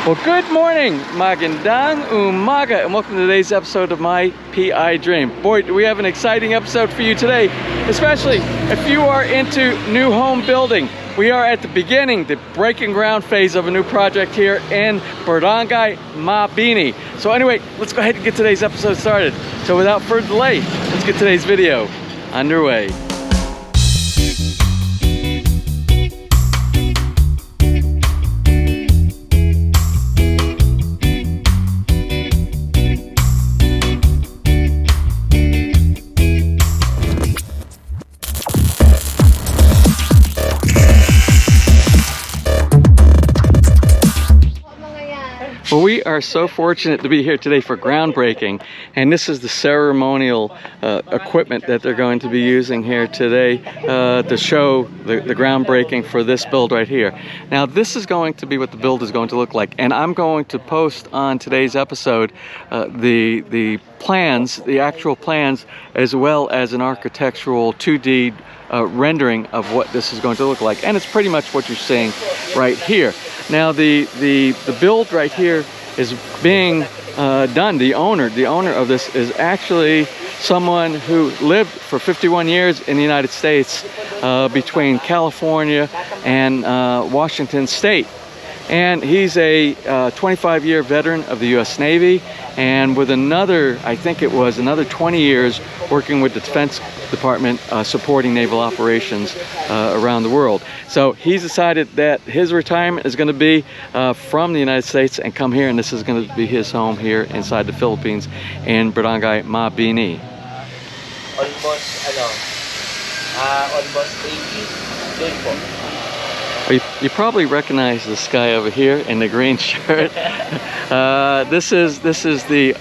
Well, good morning, magandang umaga, and welcome to today's episode of My PI Dream. Boy, do we have an exciting episode for you today, especially if you are into new home building. We are at the beginning, the breaking ground phase of a new project here in Barangay Mabini. So anyway, let's go ahead and get today's episode started. So without further delay, let's get today's video underway. Well, we are so fortunate to be here today for groundbreaking, and this is the ceremonial equipment that they're going to be using here today to show the groundbreaking for this build right here. Now, this is going to be what the build is going to look like, and I'm going to post on today's episode the plans, the actual plans, as well as an architectural 2D rendering of what this is going to look like, and it's pretty much what you're seeing right here. Now the build right here is being done. The owner of this is actually someone who lived for 51 years in the United States between California and Washington State. And he's a 25-year veteran of the U.S. Navy, and with another, I think it was another 20 years working with the Defense Department supporting naval operations around the world. So he's decided that his retirement is going to be from the United States and come here, and this is going to be his home here inside the Philippines in Barangay Mabini. Almost 80 po. You probably recognize this guy over here in the green shirt. This is the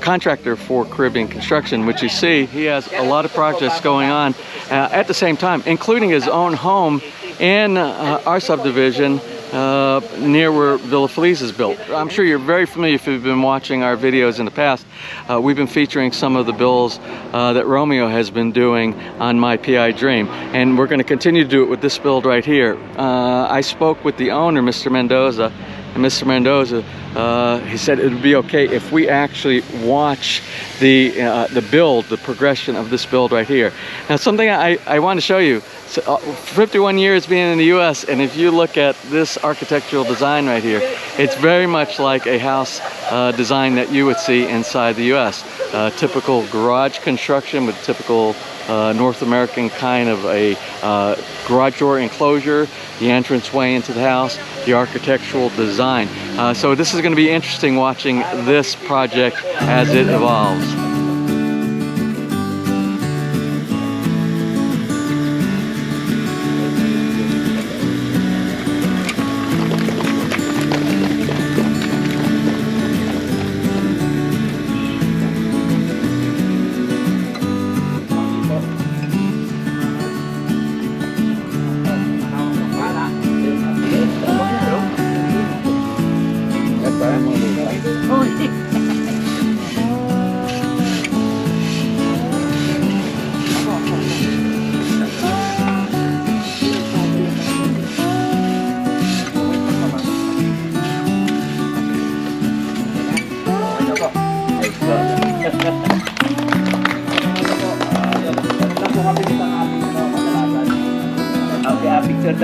contractor for Caribbean Construction, which you see he has a lot of projects going on at the same time, including his own home in our subdivision near where Villa Feliz is built. I'm sure you're very familiar if you've been watching our videos in the past. We've been featuring some of the builds that Romeo has been doing on My PI Dream, and we're going to continue to do it with this build right here. I spoke with the owner, Mr. Mendoza, and Mr. Mendoza, he said it would be okay if we actually watch the build, the progression of this build right here. Now, something I want to show you. So, 51 years being in the U.S., and if you look at this architectural design right here, it's very much like a house design that you would see inside the U.S. Typical garage construction with typical North American kind of a garage door enclosure, the entranceway into the house, the architectural design. So this is going to be interesting watching this project as it evolves.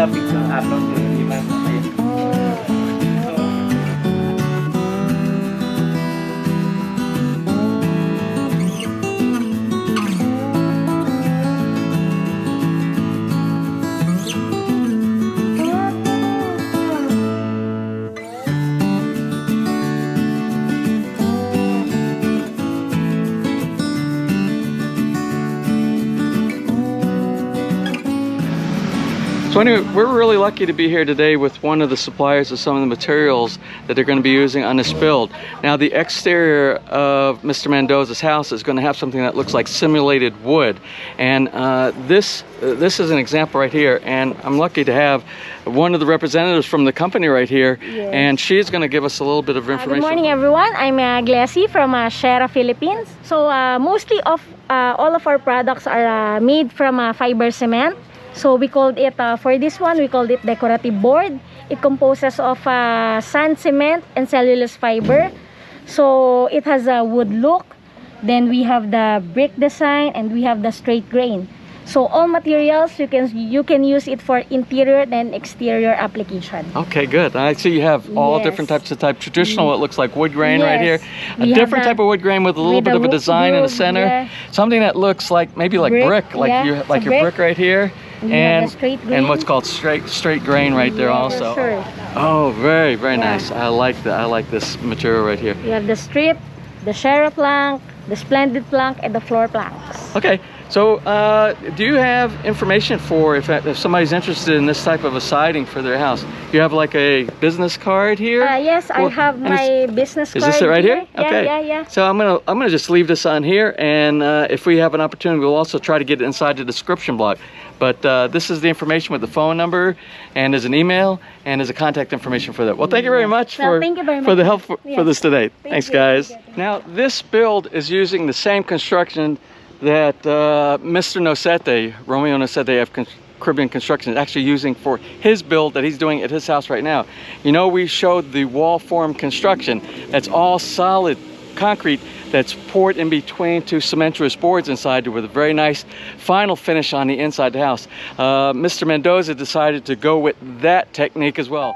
Picture upload ko yung So anyway, we're really lucky to be here today with one of the suppliers of some of the materials that they're going to be using on this build. Now, the exterior of Mr. Mendoza's house is going to have something that looks like simulated wood, and this is an example right here, and I'm lucky to have one of the representatives from the company right here. Yes. And she's going to give us a little bit of information. Good morning, everyone. I'm Glessy from Shera, Philippines. So mostly of all of our products are made from fiber cement. So we called it, for this one, we called it decorative board. It composes of sand, cement, and cellulose fiber. So it has a wood look. Then we have the brick design, and we have the straight grain. So all materials, you can use it for interior and exterior application. Okay, good. I see you have all Yes. different types of Traditional, it looks like wood grain right here. Yes. A We different have type of wood grain with a little with bit the of a wood design in the wood, center. yeah. Something that looks like maybe like brick, like yeah, you it's like a your brick. brick right here, We have and the straight and grain. what's called straight grain right there Yeah, also. sure. Oh, very Yeah. nice. I like that. I like this material right here. You have the strip, the Shera plank, the splendid plank, and the floor planks. Okay, so do you have information for if somebody's interested in this type of a siding for their house? You have like a business card here? Yes, I Well, have and my business card. Is this it right here? Yeah, Okay. yeah. So I'm gonna just leave this on here, and if we have an opportunity, we'll also try to get it inside the description block. But this is the information with the phone number, and there's an email, and there's a contact information for that. Well, thank you very much Well, for thank you very the much. help for Yes. this today. Thanks, you. guys. Thank you. Now, this build is using the same construction that Mr. Nosete, Romeo Nosete of Caribbean Construction, is actually using for his build that he's doing at his house right now. You know, we showed the wall form construction. That's all solid concrete that's poured in between two cementous boards inside with a very nice final finish on the inside of the house. Mr. Mendoza decided to go with that technique as well.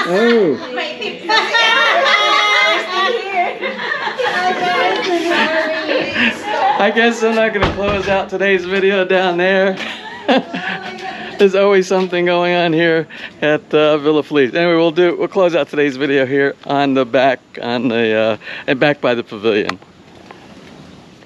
Oh. I guess I'm not going to close out today's video down there. There's always something going on here at Villa Feliz. Anyway, we'll close out today's video here on the back and back by the pavilion.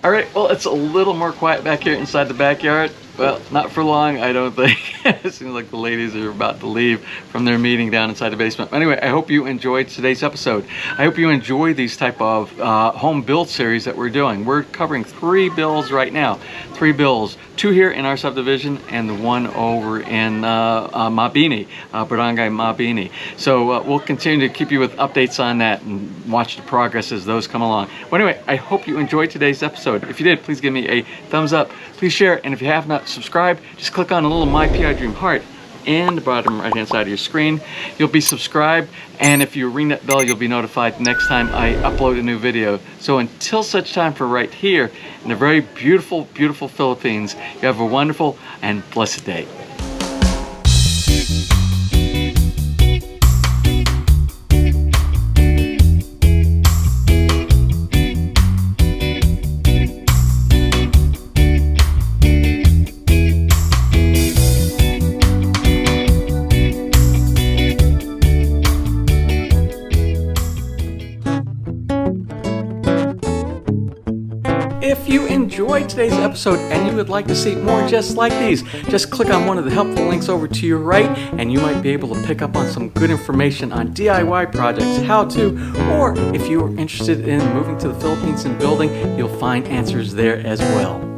All right, well, it's a little more quiet back here inside the backyard. Well, not for long, I don't think. It seems like the ladies are about to leave from their meeting down inside the basement. Anyway, I hope you enjoyed today's episode. I hope you enjoy these type of home build series that we're doing. We're covering 3 builds right now. 3 builds, 2 here in our subdivision and the 1 over in Mabini, Barangay Mabini. So we'll continue to keep you with updates on that and watch the progress as those come along. Well, anyway, I hope you enjoyed today's episode. If you did, please give me a thumbs up. Please share, and if you have not subscribed, just click on the little My PI Dream heart in the bottom right hand side of your screen. You'll be subscribed, and if you ring that bell, you'll be notified next time I upload a new video. So until such time, for right here in the very beautiful, beautiful Philippines, you have a wonderful and blessed day. if you enjoyed today's episode and you would like to see more just like these, just click on one of the helpful links over to your right and you might be able to pick up on some good information on DIY projects, how to, or if you are interested in moving to the Philippines and building, you'll find answers there as well.